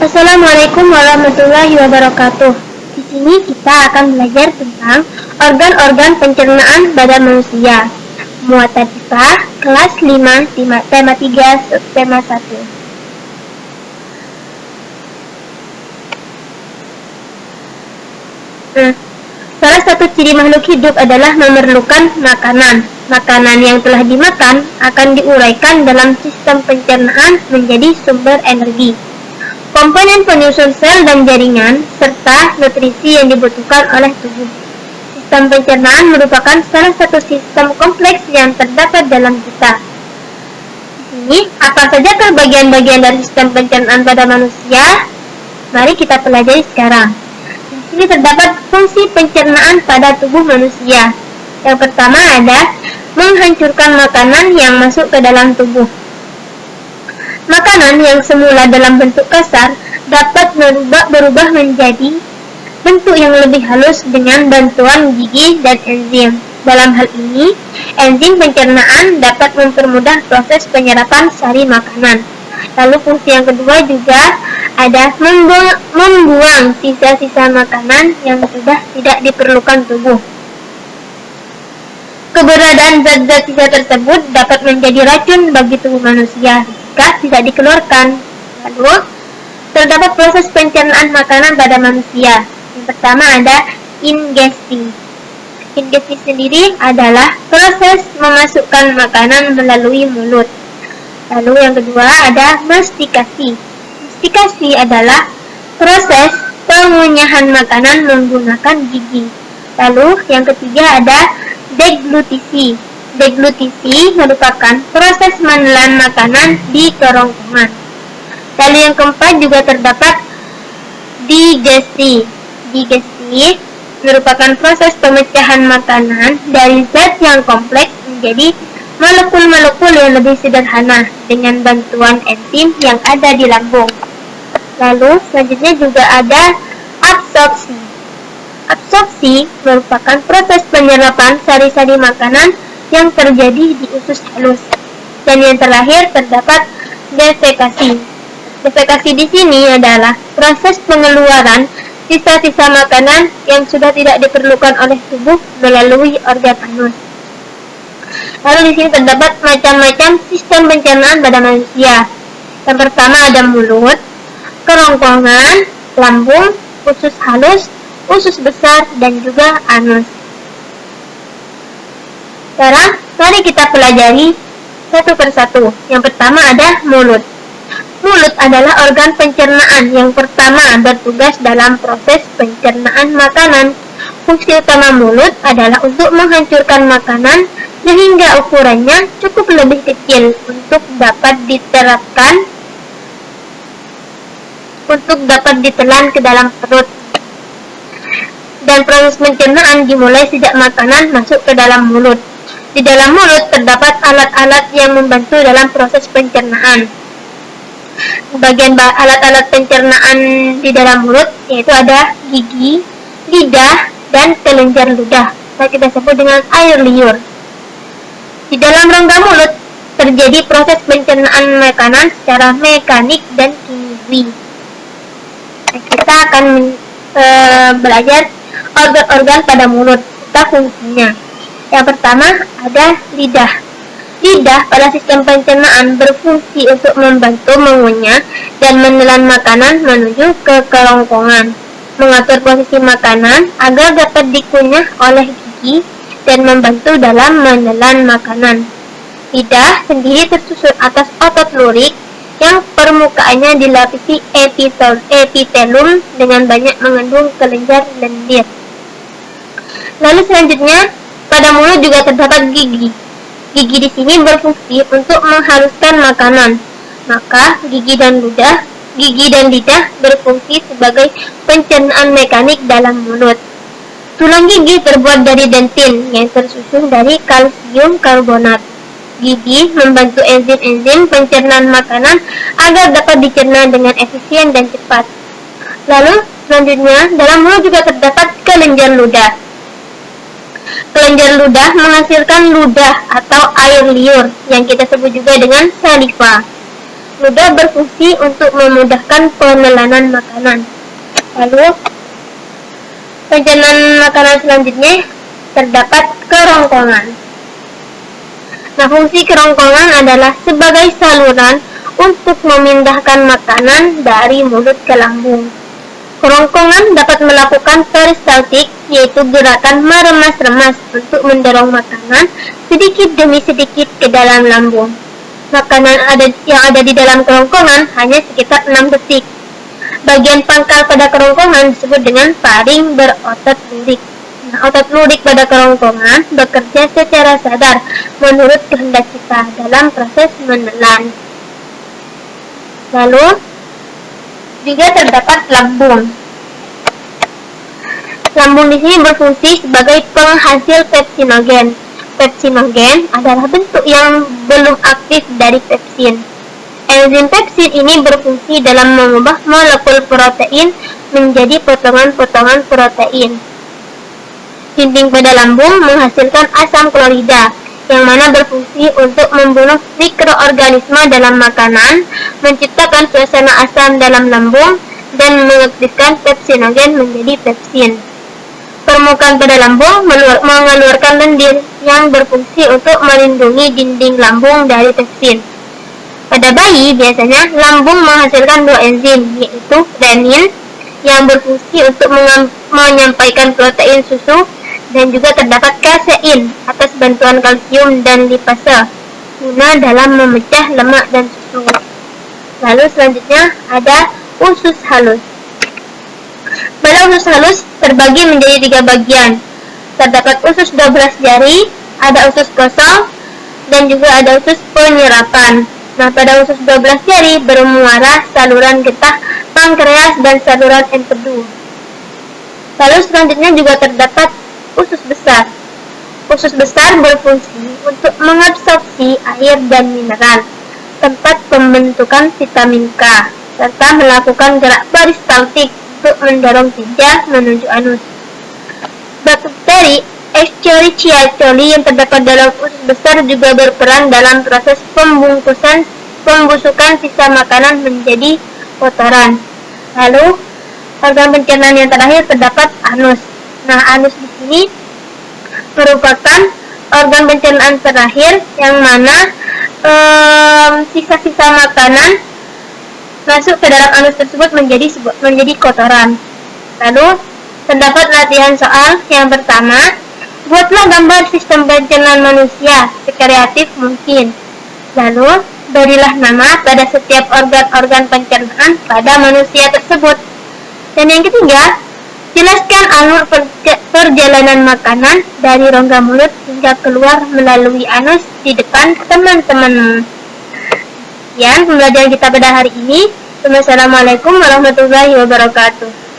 Assalamualaikum warahmatullahi wabarakatuh. Di sini kita akan belajar tentang organ-organ pencernaan pada manusia. Muatan IPA kelas 5 tema 3 subtema 1. Salah satu ciri makhluk hidup adalah memerlukan makanan. Makanan yang telah dimakan akan diuraikan dalam sistem pencernaan menjadi sumber energi, komponen penyusun sel dan jaringan, serta nutrisi yang dibutuhkan oleh tubuh. Sistem pencernaan merupakan salah satu sistem kompleks yang terdapat dalam kita. Di sini, apa sajakah bagian-bagian dari sistem pencernaan pada manusia? Mari kita pelajari sekarang. Di sini terdapat fungsi pencernaan pada tubuh manusia. Yang pertama ada menghancurkan makanan yang masuk ke dalam tubuh. Makanan yang semula dalam bentuk kasar dapat berubah menjadi bentuk yang lebih halus dengan bantuan gigi dan enzim. Dalam hal ini, enzim pencernaan dapat mempermudah proses penyerapan sari makanan. Lalu fungsi yang kedua juga ada membuang sisa-sisa makanan yang sudah tidak diperlukan tubuh. Keberadaan zat-zat sisa tersebut dapat menjadi racun bagi tubuh manusia jika tidak dikeluarkan. Lalu, terdapat proses pencernaan makanan pada manusia. Yang pertama ada ingesti. Ingesti sendiri adalah proses memasukkan makanan melalui mulut. Lalu yang kedua ada mastikasi. Mastikasi adalah proses pengunyahan makanan menggunakan gigi. Lalu yang ketiga ada deglutisi. Deglutisi merupakan proses menelan makanan di kerongkongan. Lalu yang keempat juga terdapat digesti. Digesti merupakan proses pemecahan makanan dari zat yang kompleks menjadi molekul-molekul yang lebih sederhana dengan bantuan enzim yang ada di lambung. Lalu selanjutnya juga ada absorpsi. Absorpsi merupakan proses penyerapan sari-sari makanan yang terjadi di usus halus. Dan yang terakhir terdapat defekasi. Defekasi di sini adalah proses pengeluaran sisa-sisa makanan yang sudah tidak diperlukan oleh tubuh melalui organ anus. Lalu di sini terdapat macam-macam sistem pencernaan pada manusia. Yang pertama ada mulut, kerongkongan, lambung, usus halus, usus besar, dan juga anus. Sekarang, mari kita pelajari satu persatu. Yang pertama ada mulut. Mulut adalah organ pencernaan yang pertama bertugas dalam proses pencernaan makanan. Fungsi utama mulut adalah untuk menghancurkan makanan sehingga ukurannya cukup lebih kecil untuk dapat ditelan ke dalam perut. Dan proses pencernaan dimulai sejak makanan masuk ke dalam mulut. Di dalam mulut terdapat alat-alat yang membantu dalam proses pencernaan. Bagian alat-alat pencernaan di dalam mulut yaitu ada gigi, lidah, dan kelenjar ludah. Kita sebut dengan air liur. Di dalam rongga mulut terjadi proses pencernaan makanan secara mekanik dan kimiawi. Kita akan belajar organ-organ pada mulut serta fungsinya. Yang pertama ada lidah. Lidah pada sistem pencernaan berfungsi untuk membantu mengunyah dan menelan makanan menuju ke kerongkongan, mengatur posisi makanan agar dapat dikunyah oleh gigi dan membantu dalam menelan makanan. Lidah sendiri tersusun atas otot lurik yang permukaannya dilapisi epitelum dengan banyak mengandung kelenjar lendir. Lalu selanjutnya pada mulut juga terdapat gigi. Gigi di sini berfungsi untuk menghaluskan makanan. Maka gigi dan lidah berfungsi sebagai pencernaan mekanik dalam mulut. Tulang gigi terbuat dari dentin yang tersusun dari kalsium karbonat. Gigi membantu enzim-enzim pencernaan makanan agar dapat dicerna dengan efisien dan cepat. Lalu selanjutnya dalam mulut juga terdapat kelenjar ludah. Kelenjar ludah menghasilkan ludah atau air liur yang kita sebut juga dengan saliva. ludah berfungsi untuk memudahkan penelanan makanan. Lalu, pencernaan makanan selanjutnya terdapat kerongkongan. Nah, fungsi kerongkongan adalah sebagai saluran untuk memindahkan makanan dari mulut ke lambung. Kerongkongan dapat melakukan peristaltik, yaitu gerakan meremas-remas untuk mendorong makanan sedikit demi sedikit ke dalam lambung. Makanan yang ada di dalam kerongkongan hanya sekitar 6 detik. Bagian pangkal pada kerongkongan disebut dengan paring berotot lurik. Nah, otot lurik pada kerongkongan bekerja secara sadar menurut kehendak kita dalam proses menelan. Lalu, juga terdapat lambung. Lambung di sini berfungsi sebagai penghasil pepsinogen. Pepsinogen adalah bentuk yang belum aktif dari pepsin. Enzim pepsin ini berfungsi dalam mengubah molekul protein menjadi potongan-potongan protein. Dinding pada lambung menghasilkan asam klorida, yang mana berfungsi untuk membunuh mikroorganisme dalam makanan, menciptakan suasana asam dalam lambung, dan mengaktifkan pepsinogen menjadi pepsin. Permukaan pada lambung mengeluarkan lendir yang berfungsi untuk melindungi dinding lambung dari pepsin. Pada bayi, biasanya lambung menghasilkan 2 enzim, yaitu renin yang berfungsi untuk menyampaikan protein susu, dan juga terdapat kasein atas bantuan kalsium dan lipase guna dalam memecah lemak dan susu. Lalu selanjutnya ada usus halus. Pada usus halus terbagi menjadi 3 bagian. Terdapat usus 12 jari, ada usus kosong, dan juga ada usus penyerapan. Nah, pada usus 12 jari bermuara saluran getah pankreas dan saluran empedu. Lalu selanjutnya juga terdapat usus besar. Usus besar berfungsi untuk mengabsorpsi air dan mineral, tempat pembentukan vitamin K, serta melakukan gerak peristaltik untuk mendorong tinja menuju anus. Bakteri Escherichia coli yang terdapat dalam usus besar juga berperan dalam proses pembusukan sisa makanan menjadi kotoran. Lalu, organ pencernaan yang terakhir terdapat anus. Nah, anus di sini merupakan organ pencernaan terakhir yang mana sisa-sisa makanan masuk ke dalam anus tersebut menjadi kotoran. Lalu, terdapat latihan soal yang pertama. Buatlah gambar sistem pencernaan manusia sekreatif mungkin. Lalu, berilah nama pada setiap organ-organ pencernaan pada manusia tersebut. Dan yang ketiga, jelaskan alur perjalanan makanan dari rongga mulut hingga keluar melalui anus di depan teman-teman. Sekian pembelajaran kita pada hari ini. Wassalamualaikum warahmatullahi wabarakatuh.